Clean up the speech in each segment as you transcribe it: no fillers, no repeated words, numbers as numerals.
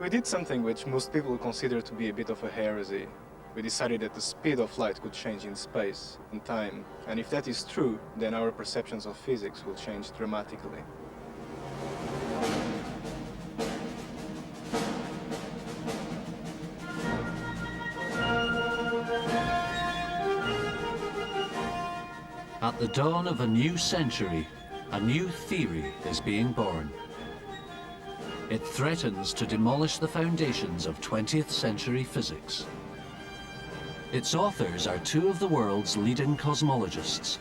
We did something which most people consider to be a bit of a heresy. We decided that the speed of light could change in space and time, and if that is true, then our perceptions of physics will change dramatically. At the dawn of a new century, a new theory is being born. It threatens to demolish the foundations of 20th century physics. Its authors are two of the world's leading cosmologists.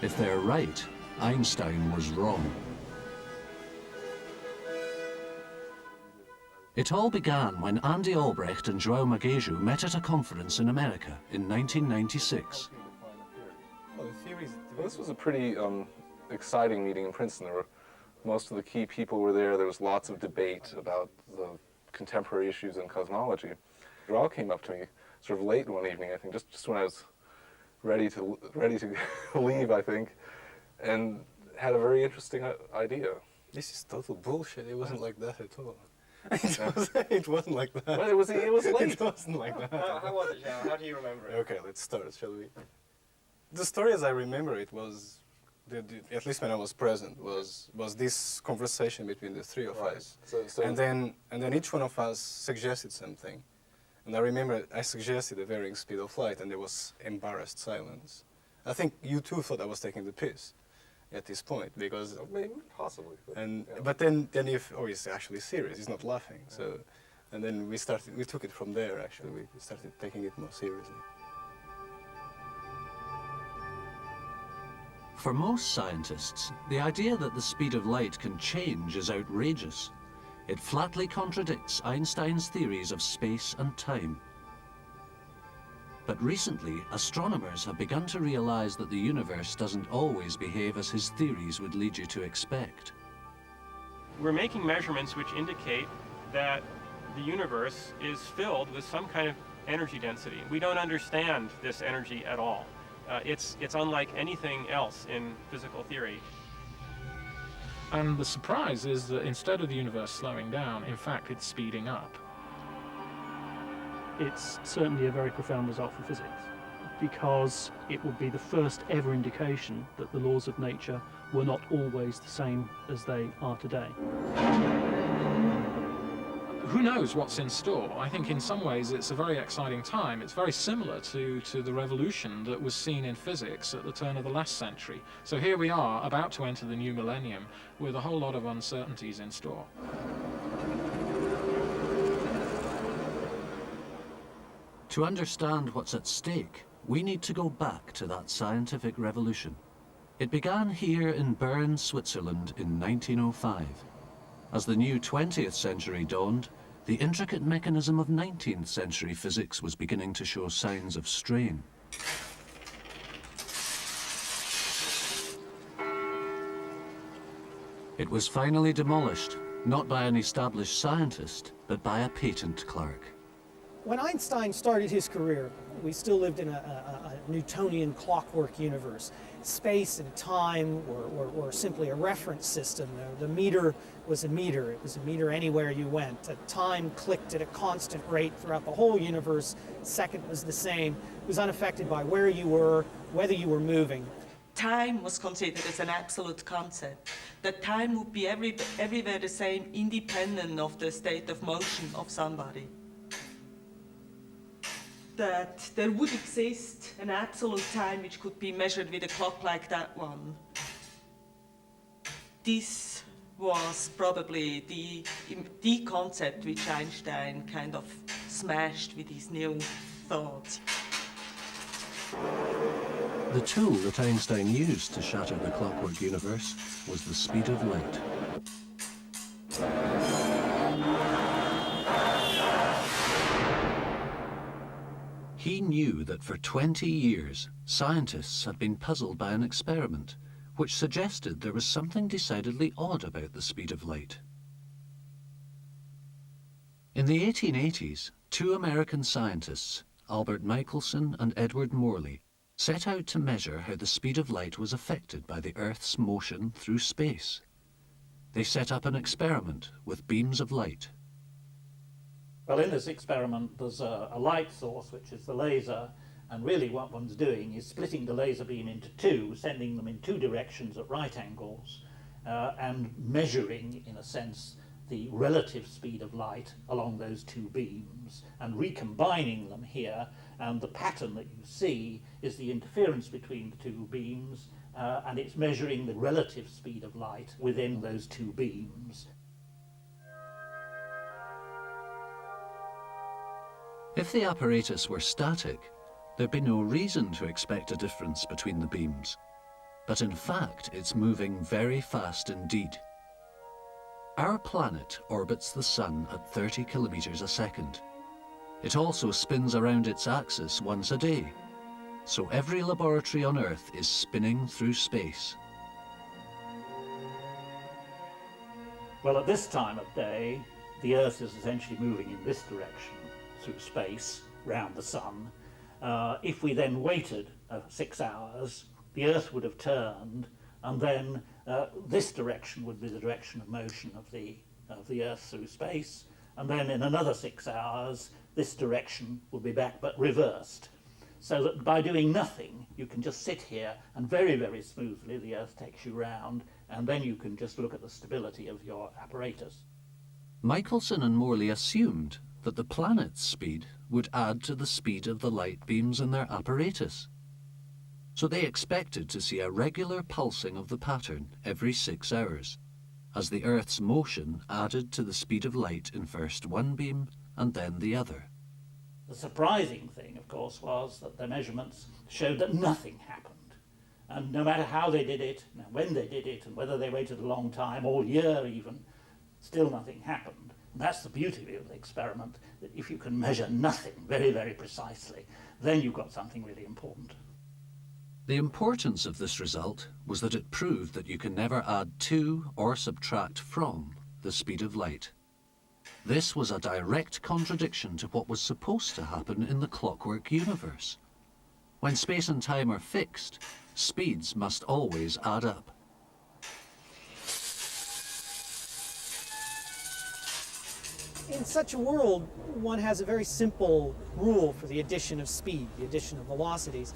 If they're right, Einstein was wrong. It all began when Andy Albrecht and João Magejo met at a conference in America in 1996. Well, this was a pretty exciting meeting in Princeton. Most of the key people were there. There was lots of debate about the contemporary issues in cosmology. João came up to me sort of late one evening, I think, just when I was ready to leave, I think, and had a very interesting idea. This is total bullshit. It wasn't like that at all. It wasn't like that. Well, it was late. It wasn't like that. How was it, João? How do you remember it? Okay, let's start, shall we? The story as I remember it was, at least when I was present, was this conversation between the three of us. And then each one of us suggested something. And I remember I suggested a varying speed of light, and there was embarrassed silence. I think you two thought I was taking the piss at this point, because... Maybe, possibly. But then it's actually serious, he's not laughing. So, and then we took it from there, actually. We started taking it more seriously. For most scientists, the idea that the speed of light can change is outrageous. It flatly contradicts Einstein's theories of space and time. But recently, astronomers have begun to realize that the universe doesn't always behave as his theories would lead you to expect. We're making measurements which indicate that the universe is filled with some kind of energy density. We don't understand this energy at all. It's unlike anything else in physical theory. And the surprise is that instead of the universe slowing down, in fact, it's speeding up. It's certainly a very profound result for physics, because it would be the first ever indication that the laws of nature were not always the same as they are today. Who knows what's in store? I think in some ways it's a very exciting time. It's very similar to the revolution that was seen in physics at the turn of the last century. So here we are, about to enter the new millennium, with a whole lot of uncertainties in store. To understand what's at stake, we need to go back to that scientific revolution. It began here in Bern, Switzerland in 1905. As the new 20th century dawned, the intricate mechanism of 19th century physics was beginning to show signs of strain. It was finally demolished, not by an established scientist, but by a patent clerk. When Einstein started his career, we still lived in a Newtonian clockwork universe. Space and time were simply a reference system. The meter was a meter. It was a meter anywhere you went. Time clicked at a constant rate throughout the whole universe. Second was the same. It was unaffected by where you were, whether you were moving. Time was considered as an absolute concept, that time would be everywhere the same, independent of the state of motion of somebody. That there would exist an absolute time which could be measured with a clock like that one. This was probably the concept which Einstein kind of smashed with his new thoughts. The tool that Einstein used to shatter the clockwork universe was the speed of light. He knew that for 20 years, scientists had been puzzled by an experiment which suggested there was something decidedly odd about the speed of light. In the 1880s, two American scientists, Albert Michelson and Edward Morley, set out to measure how the speed of light was affected by the Earth's motion through space. They set up an experiment with beams of light. Well, in this experiment, there's a light source, which is the laser, and really what one's doing is splitting the laser beam into two, sending them in two directions at right angles, and measuring, in a sense, the relative speed of light along those two beams, and recombining them here, and the pattern that you see is the interference between the two beams, and it's measuring the relative speed of light within those two beams. If the apparatus were static, there'd be no reason to expect a difference between the beams. But in fact, it's moving very fast indeed. Our planet orbits the Sun at 30 kilometers a second. It also spins around its axis once a day. So every laboratory on Earth is spinning through space. Well, at this time of day, the Earth is essentially moving in this direction through space, round the Sun. If we then waited 6 hours, the Earth would have turned, and then this direction would be the direction of motion of the Earth through space, and then in another 6 hours, this direction will be back but reversed. So that by doing nothing, you can just sit here and very, very smoothly the Earth takes you round, and then you can just look at the stability of your apparatus. Michelson and Morley assumed that the planet's speed would add to the speed of the light beams in their apparatus. So they expected to see a regular pulsing of the pattern every 6 hours, as the Earth's motion added to the speed of light in first one beam and then the other. The surprising thing, of course, was that the measurements showed that nothing happened. And no matter how they did it, and when they did it, and whether they waited a long time, all year even, still nothing happened. And that's the beauty of the experiment, that if you can measure nothing very, very precisely, then you've got something really important. The importance of this result was that it proved that you can never add to or subtract from the speed of light. This was a direct contradiction to what was supposed to happen in the clockwork universe. When space and time are fixed, speeds must always add up. In such a world, one has a very simple rule for the addition of speed, the addition of velocities.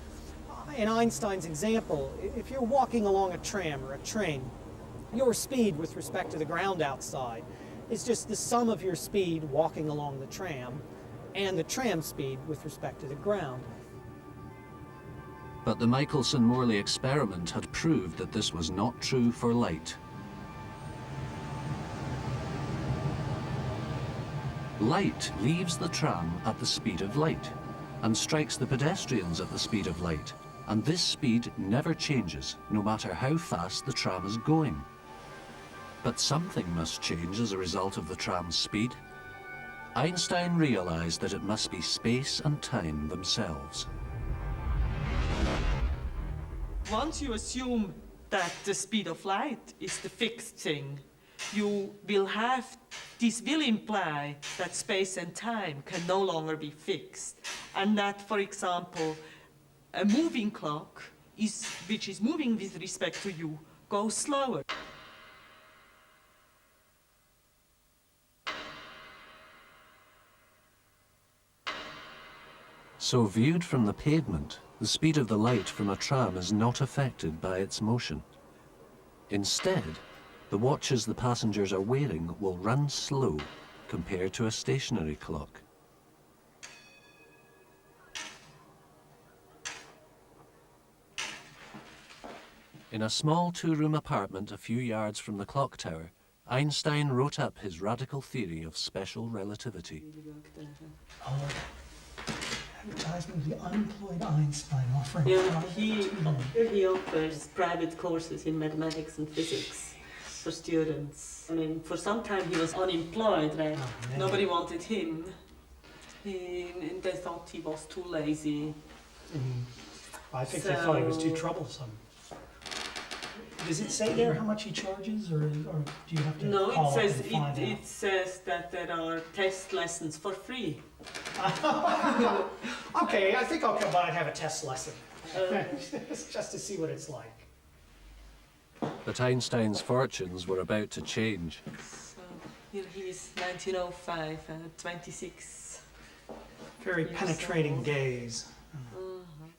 In Einstein's example, if you're walking along a tram or a train, your speed with respect to the ground outside is just the sum of your speed walking along the tram and the tram speed with respect to the ground. But the Michelson-Morley experiment had proved that this was not true for light. Light leaves the tram at the speed of light and strikes the pedestrians at the speed of light, and this speed never changes, no matter how fast the tram is going. But something must change as a result of the tram's speed. Einstein realized that it must be space and time themselves. Once you assume that the speed of light is the fixed thing, you will have, this will imply that space and time can no longer be fixed. And that, for example, a moving clock, which is moving with respect to you, goes slower. So viewed from the pavement, the speed of the light from a tram is not affected by its motion. Instead, the watches the passengers are wearing will run slow compared to a stationary clock. In a small two-room apartment a few yards from the clock tower, Einstein wrote up his radical theory of special relativity. Advertisement of the unemployed Einstein offering. Yeah, he offers private courses in mathematics and physics for students. I mean, for some time he was unemployed, right? Nobody wanted him. And they thought he was too lazy. I think they thought he was too troublesome. Does it say there how much he charges, or do you have to call up and find out? It says that there are test lessons for free. Okay, I think I'll come by and have a test lesson. Just to see what it's like. But Einstein's fortunes were about to change. So here he is, 1905, 26. Very penetrating gaze.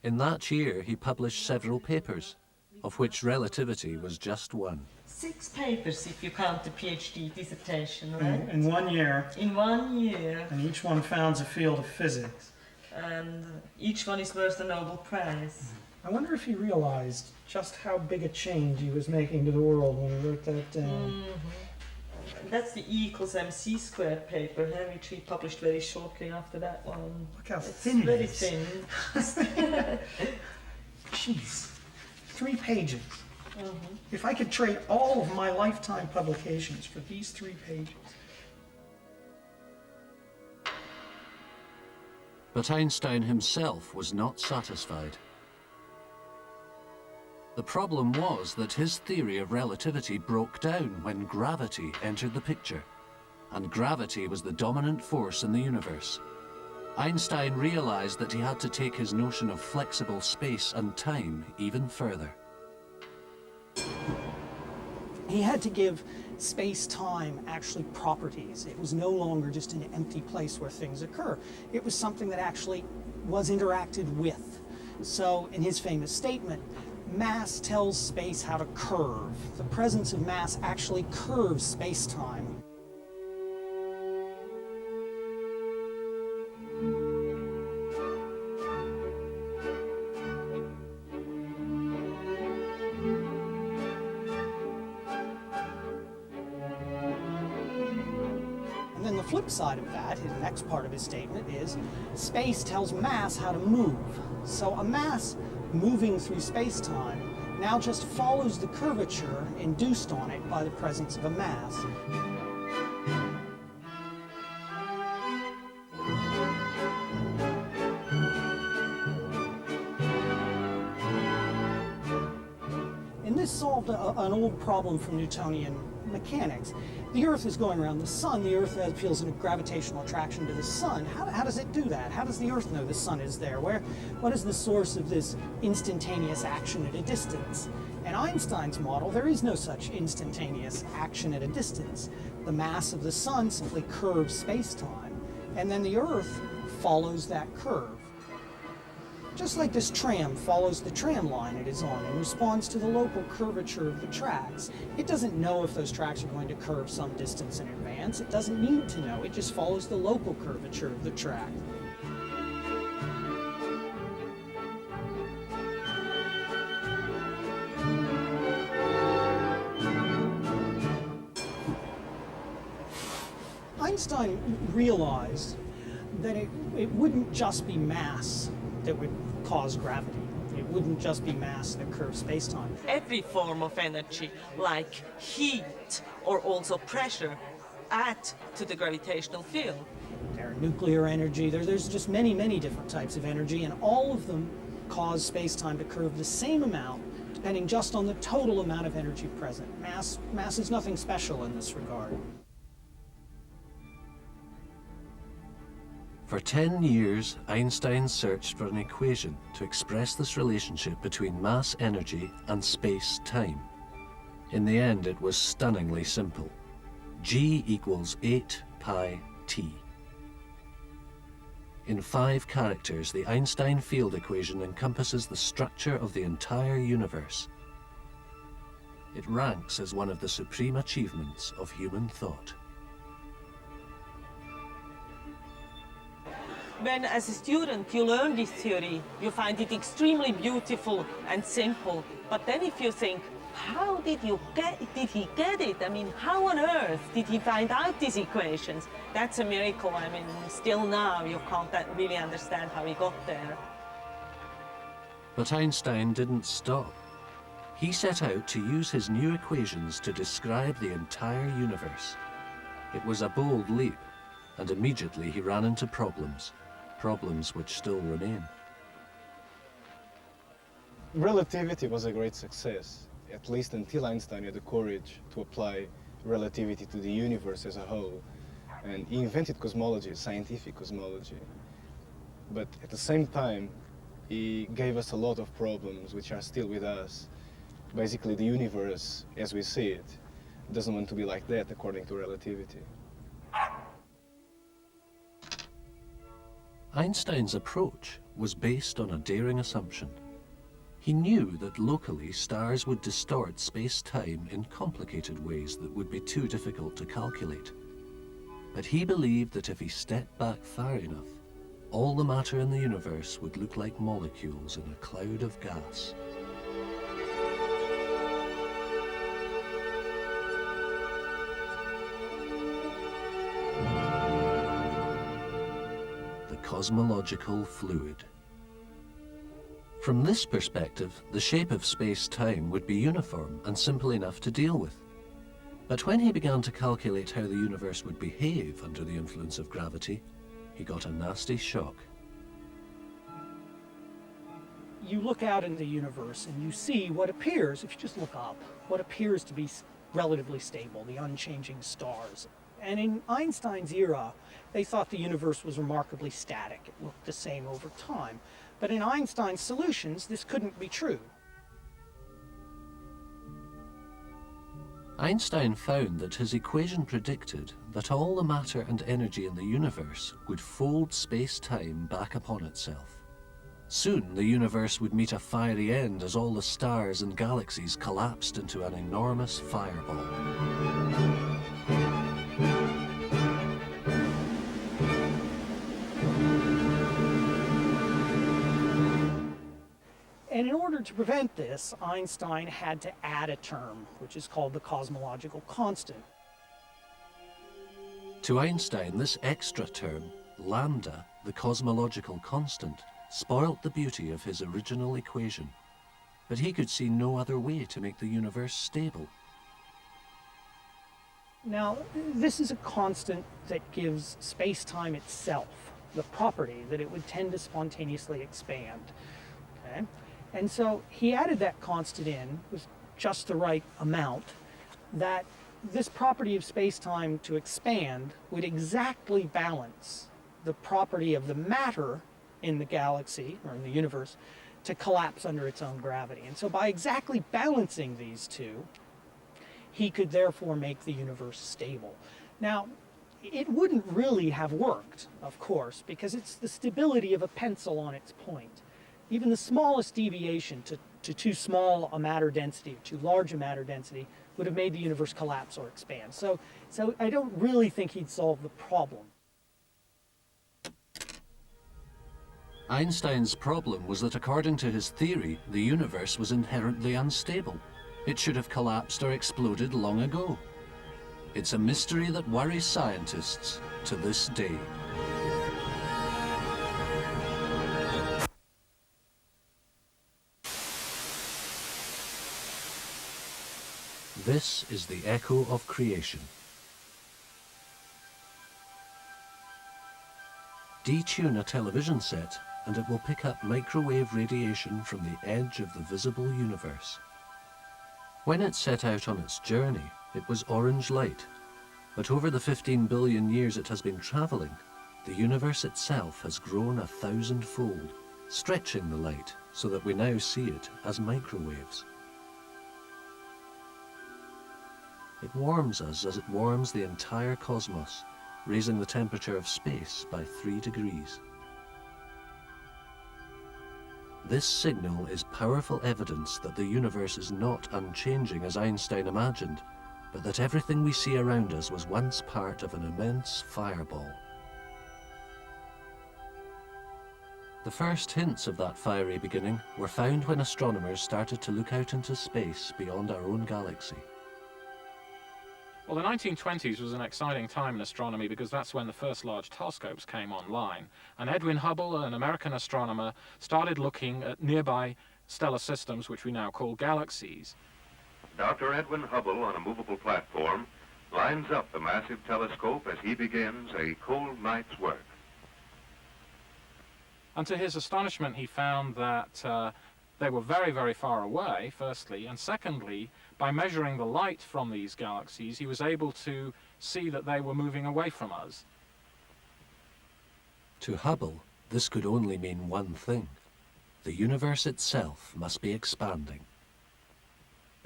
In that year, he published several papers, of which relativity was just one. 6 papers if you count the PhD dissertation, right? In 1 year. In 1 year. And each one founds a field of physics. And each one is worth a Nobel Prize. I wonder if he realized just how big a change he was making to the world when he wrote that down. That's the E equals MC squared paper, which he published very shortly after that one. Look how it's thin very it is. Thin. Jeez, 3 pages. If I could trade all of my lifetime publications for these 3 pages. But Einstein himself was not satisfied. The problem was that his theory of relativity broke down when gravity entered the picture, and gravity was the dominant force in the universe. Einstein realized that he had to take his notion of flexible space and time even further. He had to give space-time actually properties. It was no longer just an empty place where things occur. It was something that actually was interacted with. So in his famous statement, mass tells space how to curve. The presence of mass actually curves space-time. And then the flip side of that, his next part of his statement is, space tells mass how to move. So a mass moving through space-time now just follows the curvature induced on it by the presence of a mass. And this solved an old problem from Newtonian mechanics. The Earth is going around the Sun. The Earth feels a gravitational attraction to the Sun. How does it do that? How does the Earth know the Sun is there? What is the source of this instantaneous action at a distance? In Einstein's model, there is no such instantaneous action at a distance. The mass of the Sun simply curves space-time, and then the Earth follows that curve. Just like this tram follows the tram line it is on and responds to the local curvature of the tracks. It doesn't know if those tracks are going to curve some distance in advance. It doesn't need to know. It just follows the local curvature of the track. Einstein realized that it wouldn't just be mass that would cause gravity. It wouldn't just be mass that curves space-time. Every form of energy, like heat or also pressure, add to the gravitational field. There's nuclear energy, there's just many, many different types of energy, and all of them cause space-time to curve the same amount, depending just on the total amount of energy present. Mass is nothing special in this regard. For 10 years, Einstein searched for an equation to express this relationship between mass energy and space-time. In the end, it was stunningly simple. G equals 8 pi t. In 5 characters, the Einstein field equation encompasses the structure of the entire universe. It ranks as one of the supreme achievements of human thought. When, as a student, you learn this theory, you find it extremely beautiful and simple. But then if you think, how did he get it? I mean, how on earth did he find out these equations? That's a miracle. I mean, still now, you can't really understand how he got there. But Einstein didn't stop. He set out to use his new equations to describe the entire universe. It was a bold leap, and immediately he ran into problems which still remain. Relativity was a great success, at least until Einstein had the courage to apply relativity to the universe as a whole. And he invented cosmology, scientific cosmology. But at the same time, he gave us a lot of problems which are still with us. basically the universe as we see it doesn't want to be like that according to relativity. Einstein's approach was based on a daring assumption. He knew that locally stars would distort space-time in complicated ways that would be too difficult to calculate. But he believed that if he stepped back far enough, all the matter in the universe would look like molecules in a cloud of gas. The cosmological fluid. From this perspective, the shape of space-time would be uniform and simple enough to deal with. But when he began to calculate how the universe would behave under the influence of gravity, he got a nasty shock. You look out in the universe and you see what appears, if you just look up, what appears to be relatively stable, the unchanging stars. And in Einstein's era, they thought the universe was remarkably static. It looked the same over time. But in Einstein's solutions, this couldn't be true. Einstein found that his equation predicted that all the matter and energy in the universe would fold space-time back upon itself. Soon the universe would meet a fiery end as all the stars and galaxies collapsed into an enormous fireball. And in order to prevent this, Einstein had to add a term, which is called the cosmological constant. To Einstein, this extra term, lambda, the cosmological constant, spoilt the beauty of his original equation. But he could see no other way to make the universe stable. Now, this is a constant that gives space-time itself the property that it would tend to spontaneously expand. Okay? And so he added that constant in with just the right amount, that this property of space-time to expand would exactly balance the property of the matter in the galaxy, or in the universe, to collapse under its own gravity. And so by exactly balancing these two, he could therefore make the universe stable. Now, it wouldn't really have worked, of course, because it's the stability of a pencil on its point. Even the smallest deviation to too small a matter density, or too large a matter density, would have made the universe collapse or expand. So I don't really think he'd solve the problem. Einstein's problem was that according to his theory, the universe was inherently unstable. It should have collapsed or exploded long ago. It's a mystery that worries scientists to this day. This is the echo of creation. Detune a television set and it will pick up microwave radiation from the edge of the visible universe. When it set out on its journey, it was orange light, but over the 15 billion years it has been travelling, the universe itself has grown 1,000-fold, stretching the light so that we now see it as microwaves. It warms us as it warms the entire cosmos, raising the temperature of space by 3 degrees. This signal is powerful evidence that the universe is not unchanging as Einstein imagined, but that everything we see around us was once part of an immense fireball. The first hints of that fiery beginning were found when astronomers started to look out into space beyond our own galaxy. Well, the 1920s was an exciting time in astronomy because that's when the first large telescopes came online. And Edwin Hubble, an American astronomer, started looking at nearby stellar systems, which we now call galaxies. Dr. Edwin Hubble, on a movable platform, lines up the massive telescope as he begins a cold night's work. And to his astonishment, he found that they were very, very far away, firstly, and secondly, by measuring the light from these galaxies, he was able to see that they were moving away from us. To Hubble, this could only mean one thing. The universe itself must be expanding.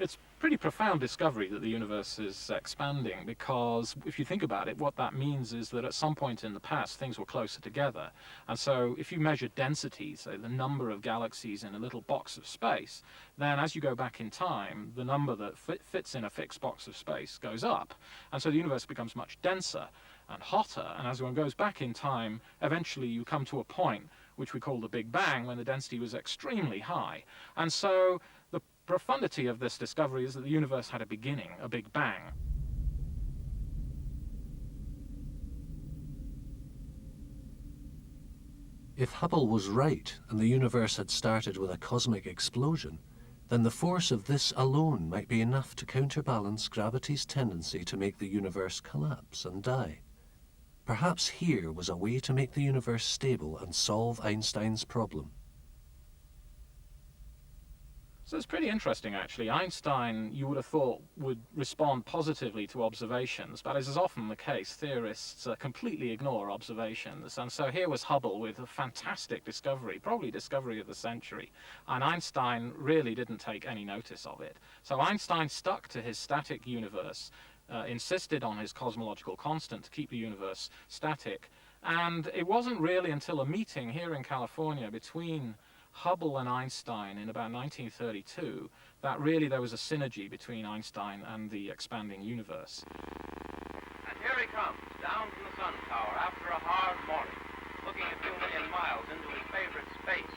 It's a pretty profound discovery that the universe is expanding, because if you think about it, what that means is that at some point in the past things were closer together. And so if you measure density, say the number of galaxies in a little box of space, then as you go back in time, the number that fits in a fixed box of space goes up. And so the universe becomes much denser and hotter. And as one goes back in time, eventually you come to a point which we call the Big Bang, when the density was extremely high. And so the profundity of this discovery is that the universe had a beginning, a Big Bang. If Hubble was right and the universe had started with a cosmic explosion, then the force of this alone might be enough to counterbalance gravity's tendency to make the universe collapse and die. Perhaps here was a way to make the universe stable and solve Einstein's problem. So it's pretty interesting, actually. Einstein, you would have thought, would respond positively to observations, but as is often the case, theorists completely ignore observations. And so here was Hubble with a fantastic discovery, probably discovery of the century, and Einstein really didn't take any notice of it. So Einstein stuck to his static universe, insisted on his cosmological constant to keep the universe static, and it wasn't really until a meeting here in California between Hubble and Einstein in about 1932 that really there was a synergy between Einstein and the expanding universe. And here he comes, down from the sun tower after a hard morning, looking a few million miles into his favorite space.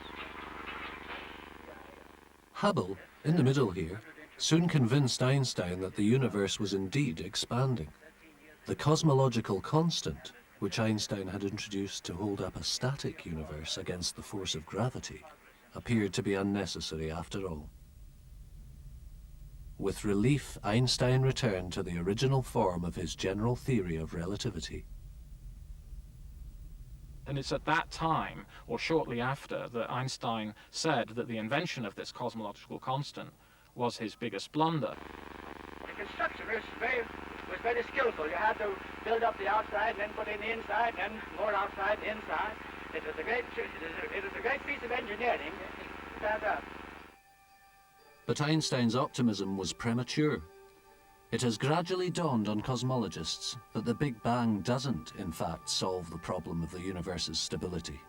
Hubble, in the middle here, soon convinced Einstein that the universe was indeed expanding. The cosmological constant, which Einstein had introduced to hold up a static universe against the force of gravity, appeared to be unnecessary after all. With relief, Einstein returned to the original form of his general theory of relativity. And it's at that time, or shortly after, that Einstein said that the invention of this cosmological constant was his biggest blunder. The construction was very skillful. You had to build up the outside and then put in the inside and then more outside and inside. It was a great piece of engineering. But Einstein's optimism was premature. It has gradually dawned on cosmologists that the Big Bang doesn't, in fact, solve the problem of the universe's stability.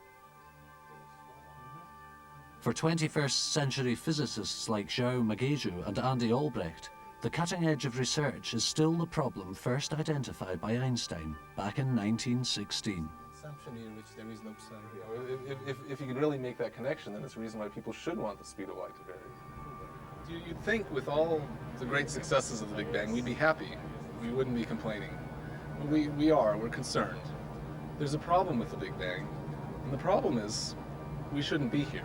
For 21st century physicists like Zhao Mageju and Andy Albrecht, the cutting edge of research is still the problem first identified by Einstein back in 1916. Assumption in which there is no sun. If you could really make that connection, then it's a reason why people should want the speed of light to vary. You'd think with all the great successes of the Big Bang, we'd be happy. We wouldn't be complaining. But we're concerned. There's a problem with the Big Bang, and the problem is we shouldn't be here.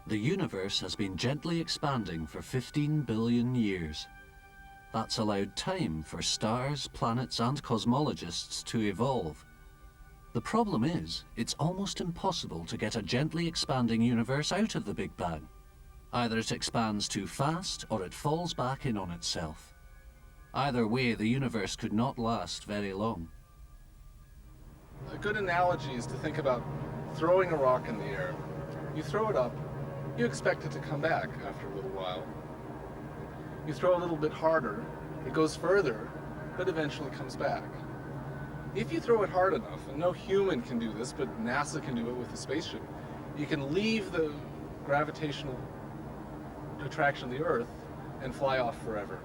The universe has been gently expanding for 15 billion years. That's allowed time for stars, planets, and cosmologists to evolve. The problem is, it's almost impossible to get a gently expanding universe out of the Big Bang. Either it expands too fast, or it falls back in on itself. Either way, the universe could not last very long. A good analogy is to think about throwing a rock in the air. You throw it up, you expect it to come back after a little while. You throw a little bit harder, it goes further, but eventually comes back. If you throw it hard enough, and no human can do this, but NASA can do it with a spaceship, you can leave the gravitational attraction of the Earth and fly off forever.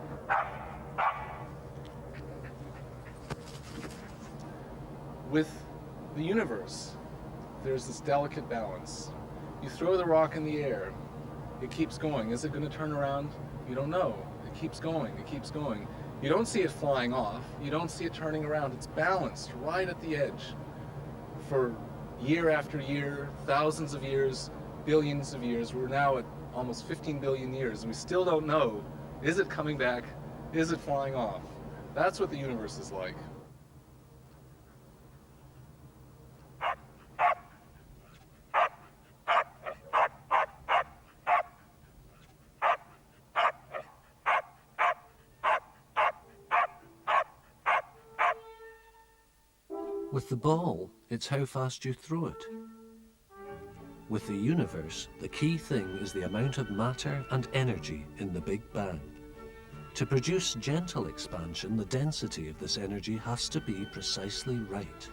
With the universe, there's this delicate balance. You throw the rock in the air, it keeps going. Is it going to turn around? You don't know. It keeps going, it keeps going. You don't see it flying off, you don't see it turning around. It's balanced right at the edge for year after year, thousands of years, billions of years. We're now at almost 15 billion years, and we still don't know, is it coming back? Is it flying off? That's what the universe is like. With the ball, it's how fast you throw it. With the universe, the key thing is the amount of matter and energy in the Big Bang. To produce gentle expansion, the density of this energy has to be precisely right.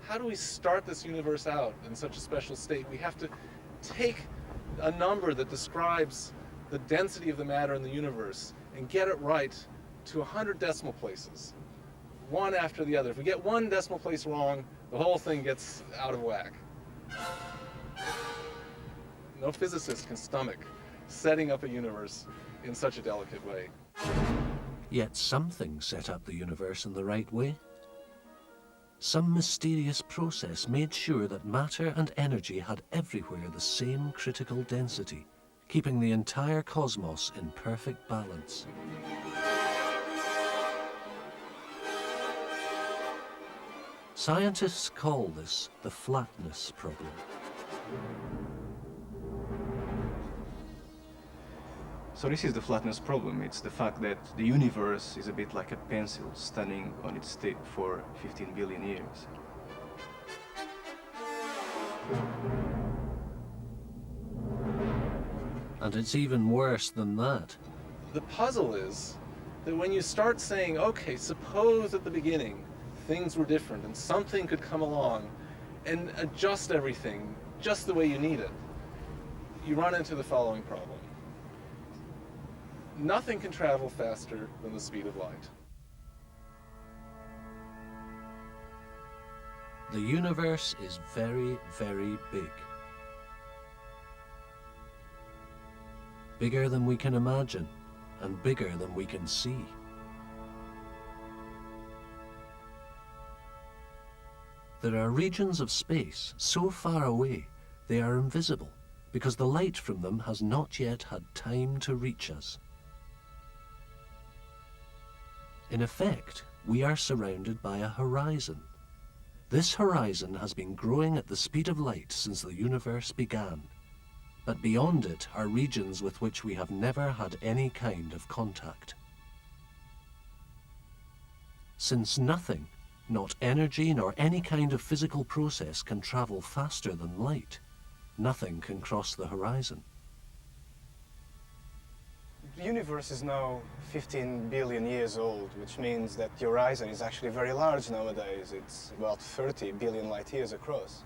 How do we start this universe out in such a special state? We have to take a number that describes the density of the matter in the universe and get it right to 100 decimal places, one after the other. If we get one decimal place wrong, the whole thing gets out of whack. No physicist can stomach setting up a universe in such a delicate way. Yet something set up the universe in the right way. Some mysterious process made sure that matter and energy had everywhere the same critical density, keeping the entire cosmos in perfect balance. Scientists call this the flatness problem. So this is the flatness problem. It's the fact that the universe is a bit like a pencil standing on its tip for 15 billion years. And it's even worse than that. The puzzle is that when you start saying, okay, suppose at the beginning things were different and something could come along and adjust everything just the way you need it, you run into the following problem. Nothing can travel faster than the speed of light. The universe is very, very big. Bigger than we can imagine, and bigger than we can see. There are regions of space so far away they are invisible, because the light from them has not yet had time to reach us. In effect, we are surrounded by a horizon. This horizon has been growing at the speed of light since the universe began, but beyond it are regions with which we have never had any kind of contact. Since nothing, not energy nor any kind of physical process, can travel faster than light, nothing can cross the horizon. The universe is now 15 billion years old, which means that the horizon is actually very large nowadays. It's about 30 billion light years across.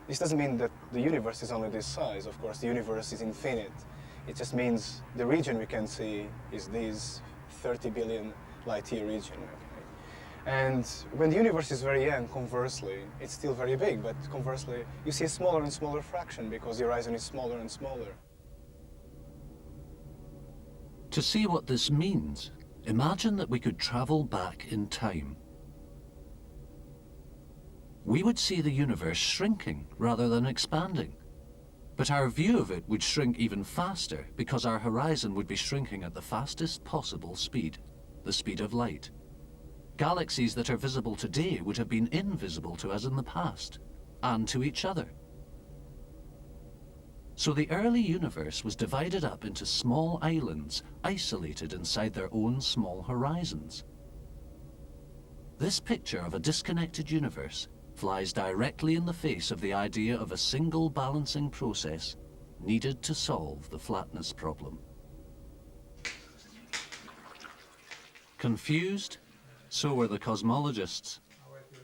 This doesn't mean that the universe is only this size. Of course, the universe is infinite. It just means the region we can see is this 30 billion light year region. Okay? And when the universe is very young, conversely, it's still very big, but conversely, you see a smaller and smaller fraction because the horizon is smaller and smaller. To see what this means, imagine that we could travel back in time. We would see the universe shrinking rather than expanding. But our view of it would shrink even faster because our horizon would be shrinking at the fastest possible speed, the speed of light. Galaxies that are visible today would have been invisible to us in the past, and to each other. So the early universe was divided up into small islands, isolated inside their own small horizons. This picture of a disconnected universe flies directly in the face of the idea of a single balancing process needed to solve the flatness problem. Confused? So were the cosmologists.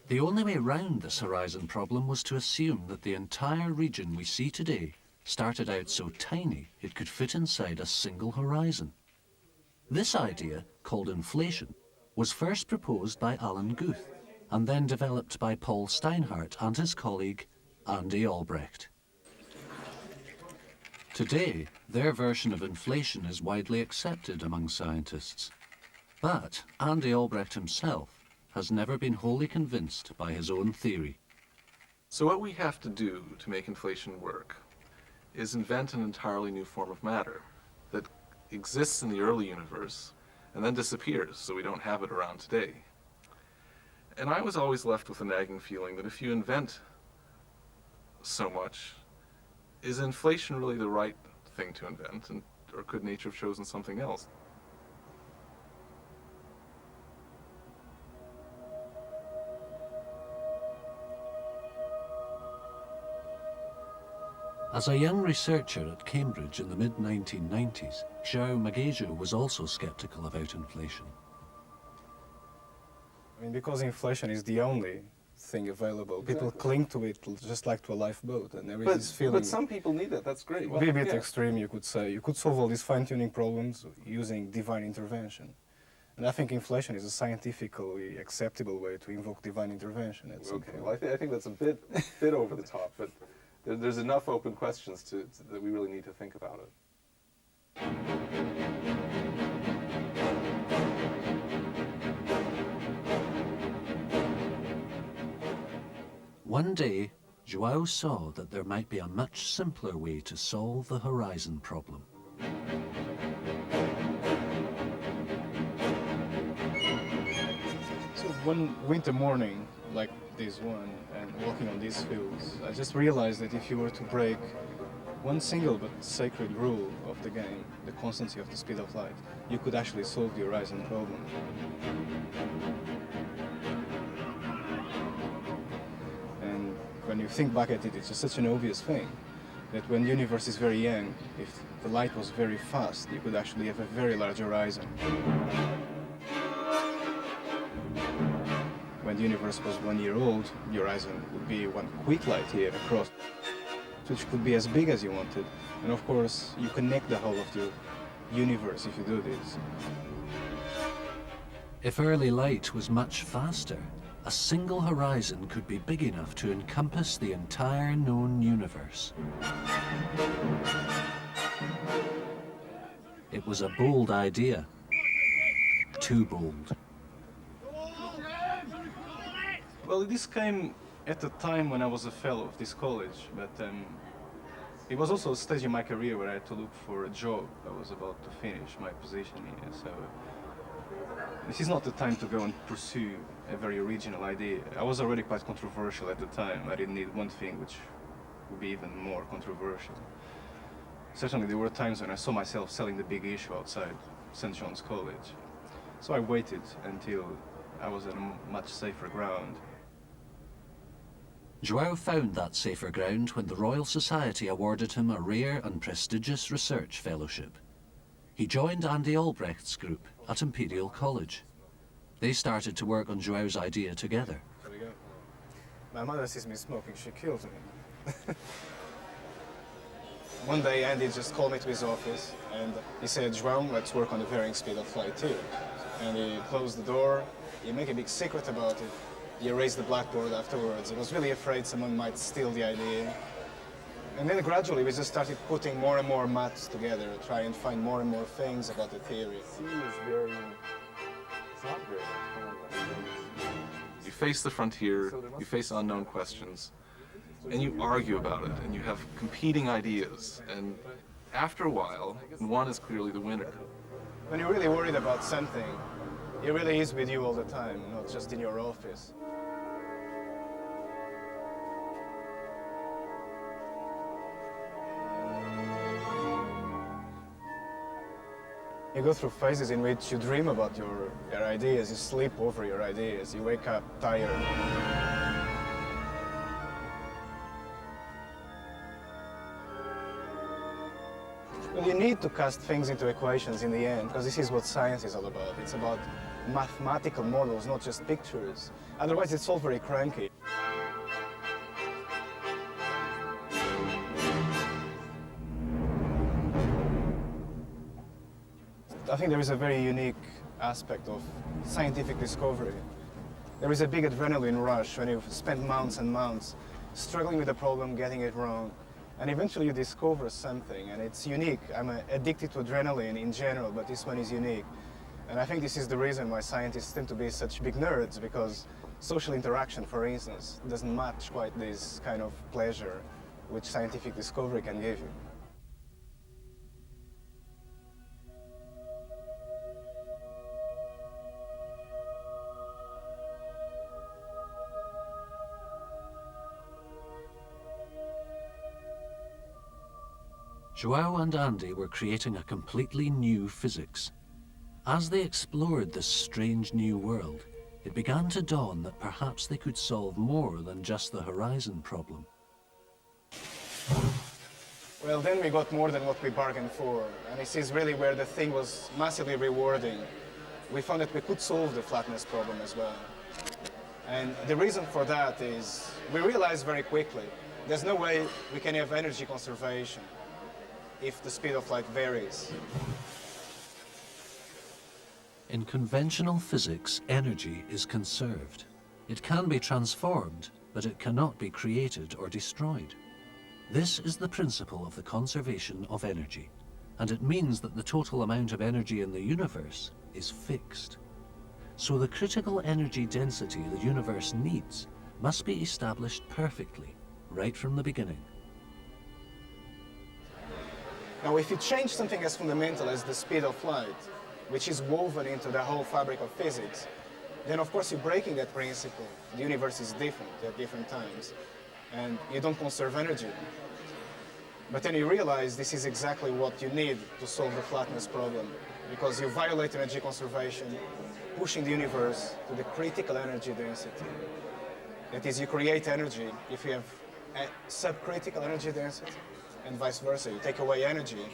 The only way round this horizon problem was to assume that the entire region we see today started out so tiny it could fit inside a single horizon. This idea, called inflation, was first proposed by Alan Guth and then developed by Paul Steinhardt and his colleague Andy Albrecht. Today, their version of inflation is widely accepted among scientists. But Andy Albrecht himself has never been wholly convinced by his own theory. So what we have to do to make inflation work is invent an entirely new form of matter that exists in the early universe and then disappears, so we don't have it around today. And I was always left with a nagging feeling that if you invent so much, is inflation really the right thing to invent, or could nature have chosen something else? As a young researcher at Cambridge in the mid-1990s, Xiao Mageju was also skeptical about inflation. I mean, because inflation is the only thing available, people cling to it just like to a lifeboat, and there is this feeling. But some people need it. That's great. Well, a bit extreme, you could say. You could solve all these fine-tuning problems using divine intervention. And I think inflation is a scientifically acceptable way to invoke divine intervention. Okay, well, I think that's a bit over the top, but there's enough open questions that we really need to think about it. One day, João saw that there might be a much simpler way to solve the horizon problem. So one winter morning, like this one, and walking on these fields, I just realized that if you were to break one single but sacred rule of the game, the constancy of the speed of light, you could actually solve the horizon problem. And when you think back at it, it's just such an obvious thing that when the universe is very young, if the light was very fast, you could actually have a very large horizon. When the universe was 1 year old, the horizon would be one quick light here across, which could be as big as you wanted. And of course, you connect the whole of the universe if you do this. If early light was much faster, a single horizon could be big enough to encompass the entire known universe. It was a bold idea. Too bold. Well, this came at a time when I was a fellow of this college, but it was also a stage in my career where I had to look for a job. I was about to finish my position here, so this is not the time to go and pursue a very original idea. I was already quite controversial at the time. I didn't need one thing which would be even more controversial. Certainly there were times when I saw myself selling the big issue outside St. John's College. So I waited until I was on much safer ground. João found that safer ground when the Royal Society awarded him a rare and prestigious research fellowship. He joined Andy Albrecht's group at Imperial College. They started to work on João's idea together. There we go. My mother sees me smoking, she kills me. One day Andy just called me to his office and he said, João, let's work on the varying speed of light too. And he closed the door, he made a big secret about it. He erased the blackboard afterwards. He was really afraid someone might steal the idea. And then gradually we just started putting more and more maths together, try and find more and more things about the theory. It's not very much. You face the frontier, you face unknown questions, and you argue about it, and you have competing ideas, and after a while, one is clearly the winner. When you're really worried about something, it really is with you all the time, not just in your office. You go through phases in which you dream about your ideas, you sleep over your ideas, you wake up tired. Well, you need to cast things into equations in the end, because this is what science is all about. It's about mathematical models, not just pictures. Otherwise, it's all very cranky. I think there is a very unique aspect of scientific discovery. There is a big adrenaline rush when you've spent months and months struggling with a problem, getting it wrong, and eventually you discover something, and it's unique. I'm addicted to adrenaline in general, but this one is unique. And I think this is the reason why scientists tend to be such big nerds, because social interaction, for instance, doesn't match quite this kind of pleasure which scientific discovery can give you. João and Andy were creating a completely new physics. As they explored this strange new world, it began to dawn that perhaps they could solve more than just the horizon problem. Well, then we got more than what we bargained for, and this is really where the thing was massively rewarding. We found that we could solve the flatness problem as well. And the reason for that is we realized very quickly there's no way we can have energy conservation if the speed of light varies. In conventional physics, energy is conserved. It can be transformed, but it cannot be created or destroyed. This is the principle of the conservation of energy, and it means that the total amount of energy in the universe is fixed. So the critical energy density the universe needs must be established perfectly, right from the beginning. Now, if you change something as fundamental as the speed of light, which is woven into the whole fabric of physics, then of course you're breaking that principle. The universe is different at different times, and you don't conserve energy. But then you realize this is exactly what you need to solve the flatness problem, because you violate energy conservation, pushing the universe to the critical energy density. That is, you create energy if you have a subcritical energy density, and vice versa. You take away energy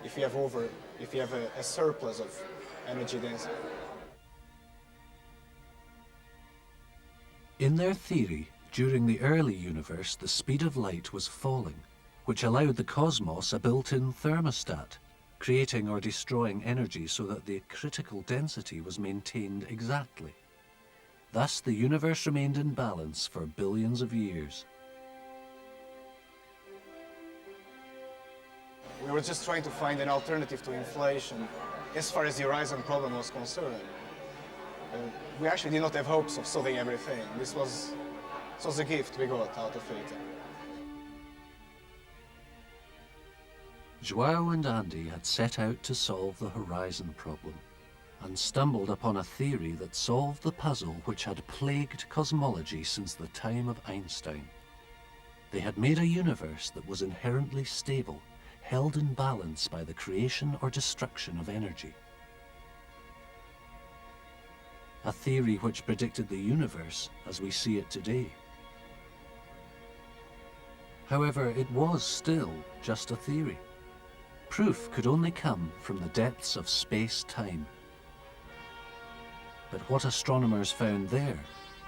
if you have a surplus of energy density. In their theory, during the early universe, the speed of light was falling, which allowed the cosmos a built-in thermostat, creating or destroying energy so that the critical density was maintained exactly. Thus, the universe remained in balance for billions of years. We were just trying to find an alternative to inflation as far as the horizon problem was concerned. We actually did not have hopes of solving everything. This was a gift we got out of it. João and Andy had set out to solve the horizon problem and stumbled upon a theory that solved the puzzle which had plagued cosmology since the time of Einstein. They had made a universe that was inherently stable, held in balance by the creation or destruction of energy. A theory which predicted the universe as we see it today. However, it was still just a theory. Proof could only come from the depths of space-time. But what astronomers found there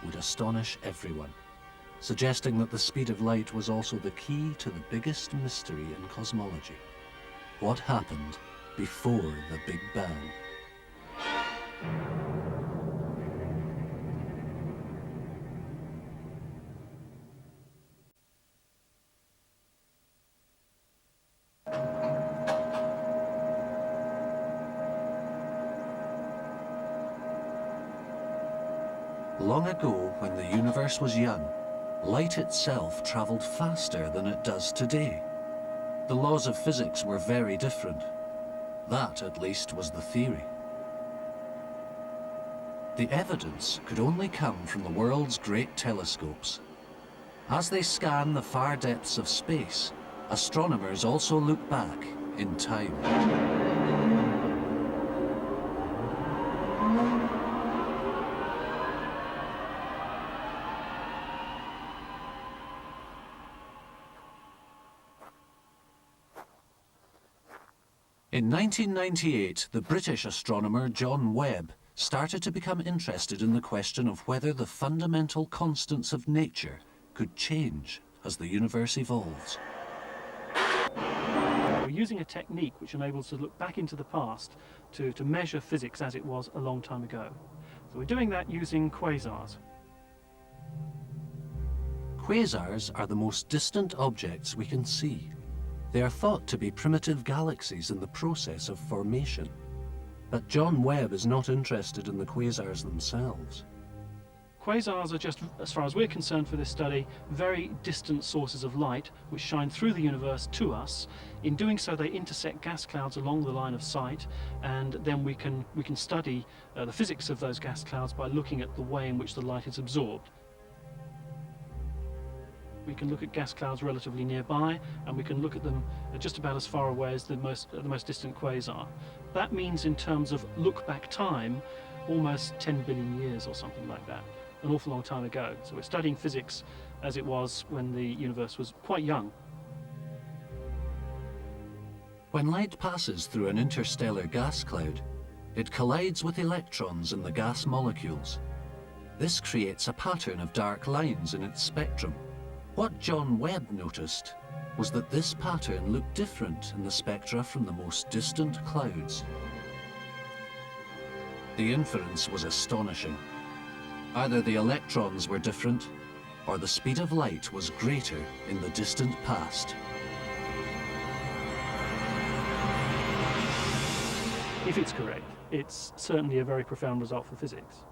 would astonish everyone, suggesting that the speed of light was also the key to the biggest mystery in cosmology. What happened before the Big Bang? Long ago, when the universe was young, light itself travelled faster than it does today. The laws of physics were very different. That, at least, was the theory. The evidence could only come from the world's great telescopes. As they scan the far depths of space, astronomers also look back in time. In 1998, the British astronomer John Webb started to become interested in the question of whether the fundamental constants of nature could change as the universe evolves. We're using a technique which enables us to look back into the past to measure physics as it was a long time ago. So we're doing that using quasars. Quasars are the most distant objects we can see. They are thought to be primitive galaxies in the process of formation. But John Webb is not interested in the quasars themselves. Quasars are just, as far as we're concerned for this study, very distant sources of light which shine through the universe to us. In doing so, they intersect gas clouds along the line of sight, and then we can study the physics of those gas clouds by looking at the way in which the light is absorbed. We can look at gas clouds relatively nearby, and we can look at them just about as far away as the most distant quasar. That means, in terms of look-back time, almost 10 billion years or something like that, an awful long time ago. So we're studying physics as it was when the universe was quite young. When light passes through an interstellar gas cloud, it collides with electrons in the gas molecules. This creates a pattern of dark lines in its spectrum. What John Webb noticed was that this pattern looked different in the spectra from the most distant clouds. The inference was astonishing. Either the electrons were different, or the speed of light was greater in the distant past. If it's correct, it's certainly a very profound result for physics,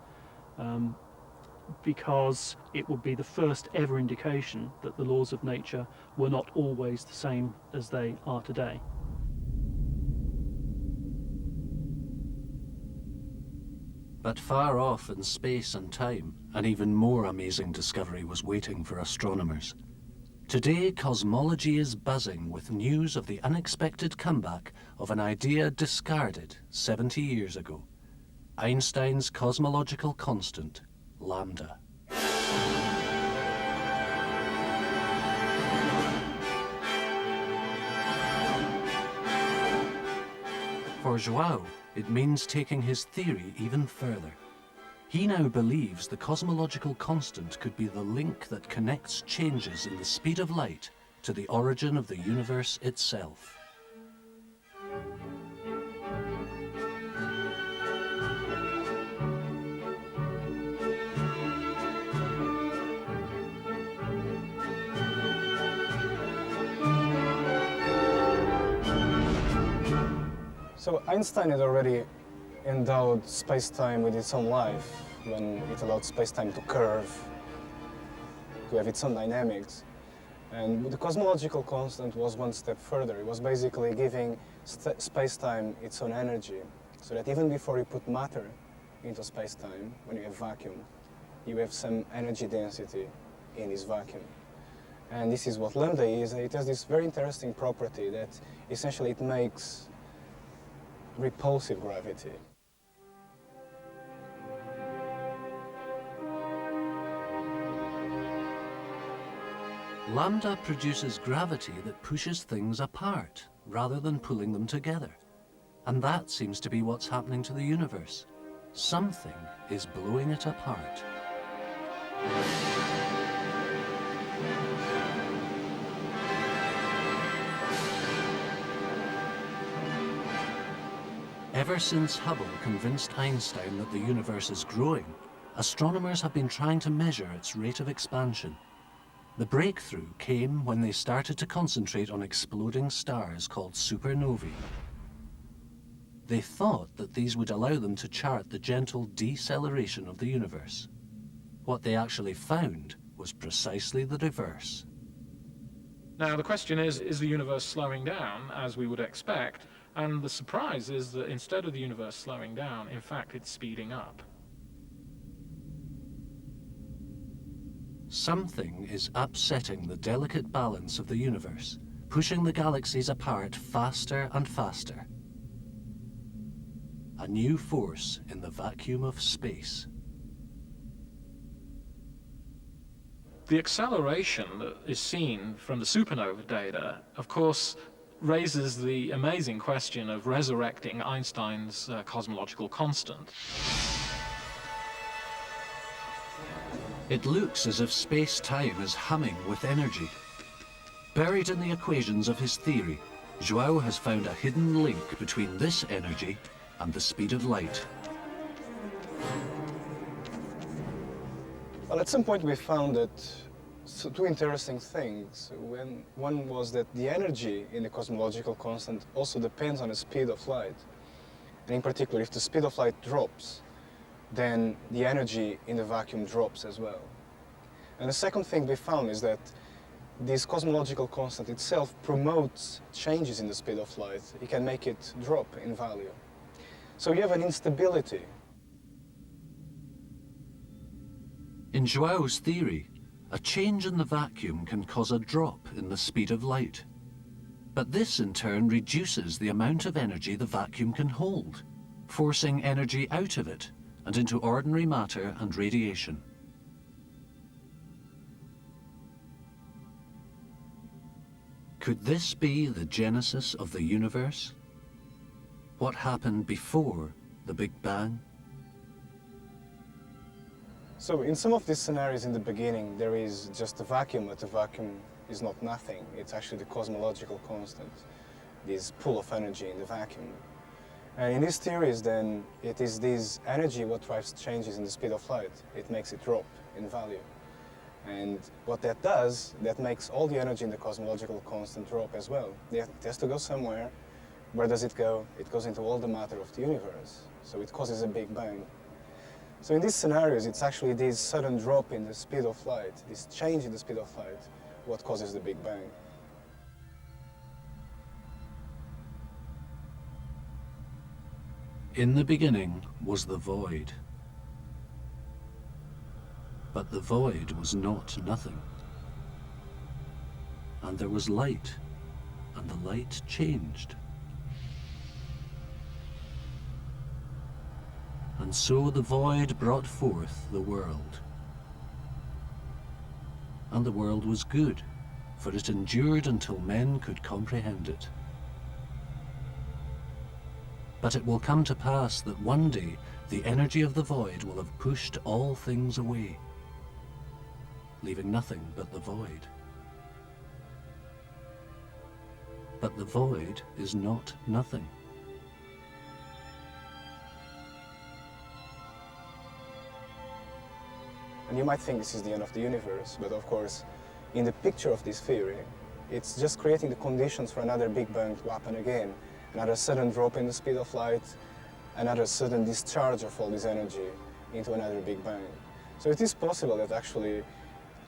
because it would be the first ever indication that the laws of nature were not always the same as they are today. But far off in space and time, an even more amazing discovery was waiting for astronomers. Today, cosmology is buzzing with news of the unexpected comeback of an idea discarded 70 years ago: Einstein's cosmological constant, lambda. For João, it means taking his theory even further. He now believes the cosmological constant could be the link that connects changes in the speed of light to the origin of the universe itself. So Einstein had already endowed space-time with its own life when it allowed space-time to curve, to have its own dynamics. And the cosmological constant was one step further. It was basically giving space-time its own energy, so that even before you put matter into space-time, when you have vacuum, you have some energy density in this vacuum. And this is what lambda is. It has this very interesting property that essentially it makes repulsive gravity. Lambda produces gravity that pushes things apart rather than pulling them together. And that seems to be what's happening to the universe. Something is blowing it apart. Ever since Hubble convinced Einstein that the universe is growing, astronomers have been trying to measure its rate of expansion. The breakthrough came when they started to concentrate on exploding stars called supernovae. They thought that these would allow them to chart the gentle deceleration of the universe. What they actually found was precisely the reverse. Now the question is the universe slowing down, as we would expect? And the surprise is that instead of the universe slowing down, in fact, it's speeding up. Something is upsetting the delicate balance of the universe, pushing the galaxies apart faster and faster. A new force in the vacuum of space. The acceleration that is seen from the supernova data, of course, raises the amazing question of resurrecting Einstein's cosmological constant. It looks as if space-time is humming with energy. Buried in the equations of his theory, João has found a hidden link between this energy and the speed of light. Well, at some point we found that two interesting things. One was that the energy in the cosmological constant also depends on the speed of light. And in particular, if the speed of light drops, then the energy in the vacuum drops as well. And the second thing we found is that this cosmological constant itself promotes changes in the speed of light. It can make it drop in value. So you have an instability. In João's theory, a change in the vacuum can cause a drop in the speed of light. But this in turn reduces the amount of energy the vacuum can hold, forcing energy out of it and into ordinary matter and radiation. Could this be the genesis of the universe? What happened before the Big Bang? So in some of these scenarios in the beginning, there is just a vacuum, but the vacuum is not nothing. It's actually the cosmological constant, this pool of energy in the vacuum. And in these theories, then, it is this energy what drives changes in the speed of light. It makes it drop in value. And what that does, that makes all the energy in the cosmological constant drop as well. It has to go somewhere. Where does it go? It goes into all the matter of the universe. So it causes a Big Bang. So in these scenarios, it's actually this sudden drop in the speed of light, this change in the speed of light, what causes the Big Bang. In the beginning was the void. But the void was not nothing. And there was light, and the light changed. And so the void brought forth the world. And the world was good, for it endured until men could comprehend it. But it will come to pass that one day the energy of the void will have pushed all things away, leaving nothing but the void. But the void is not nothing. And you might think this is the end of the universe, but of course, in the picture of this theory, it's just creating the conditions for another Big Bang to happen again. Another sudden drop in the speed of light, another sudden discharge of all this energy into another Big Bang. So it is possible that actually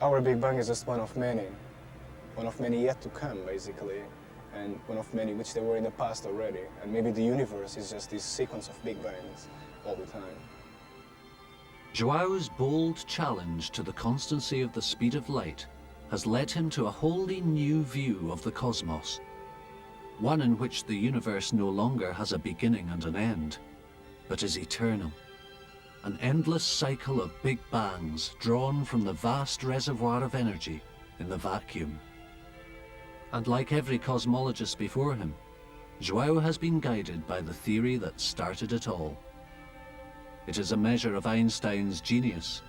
our Big Bang is just one of many yet to come, basically, and one of many which there were in the past already. And maybe the universe is just this sequence of Big Bangs all the time. João's bold challenge to the constancy of the speed of light has led him to a wholly new view of the cosmos, one in which the universe no longer has a beginning and an end, but is eternal, an endless cycle of Big Bangs drawn from the vast reservoir of energy in the vacuum. And like every cosmologist before him, João has been guided by the theory that started it all. It is a measure of Einstein's genius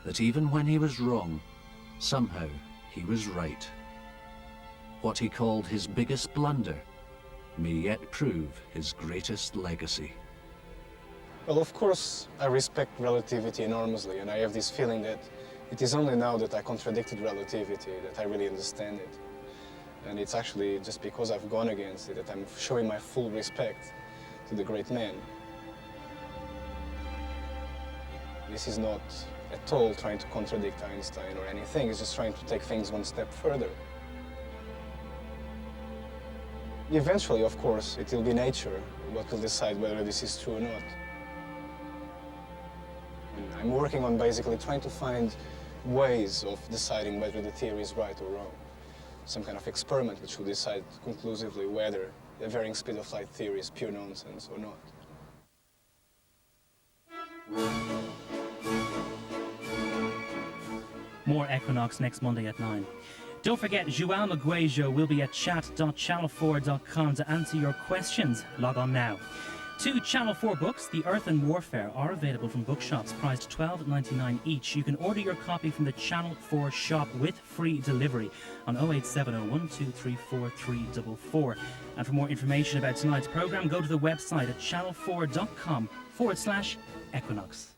that even when he was wrong, somehow he was right. What he called his biggest blunder may yet prove his greatest legacy. Well, of course, I respect relativity enormously, and I have this feeling that it is only now that I contradicted relativity that I really understand it. And it's actually just because I've gone against it that I'm showing my full respect to the great man. This is not at all trying to contradict Einstein or anything, it's just trying to take things one step further. Eventually, of course, it will be nature what will decide whether this is true or not. And I'm working on basically trying to find ways of deciding whether the theory is right or wrong. Some kind of experiment which will decide conclusively whether the varying speed of light theory is pure nonsense or not. More Equinox next Monday at 9. Don't forget, João Maguejo will be at chat.channel4.com to answer your questions. Log on now. 2 Channel 4 books, The Earth and Warfare, are available from bookshops, priced $12.99 each. You can order your copy from the Channel 4 shop with free delivery on 08701234344. And for more information about tonight's programme, go to the website at channel4.com/Equinox.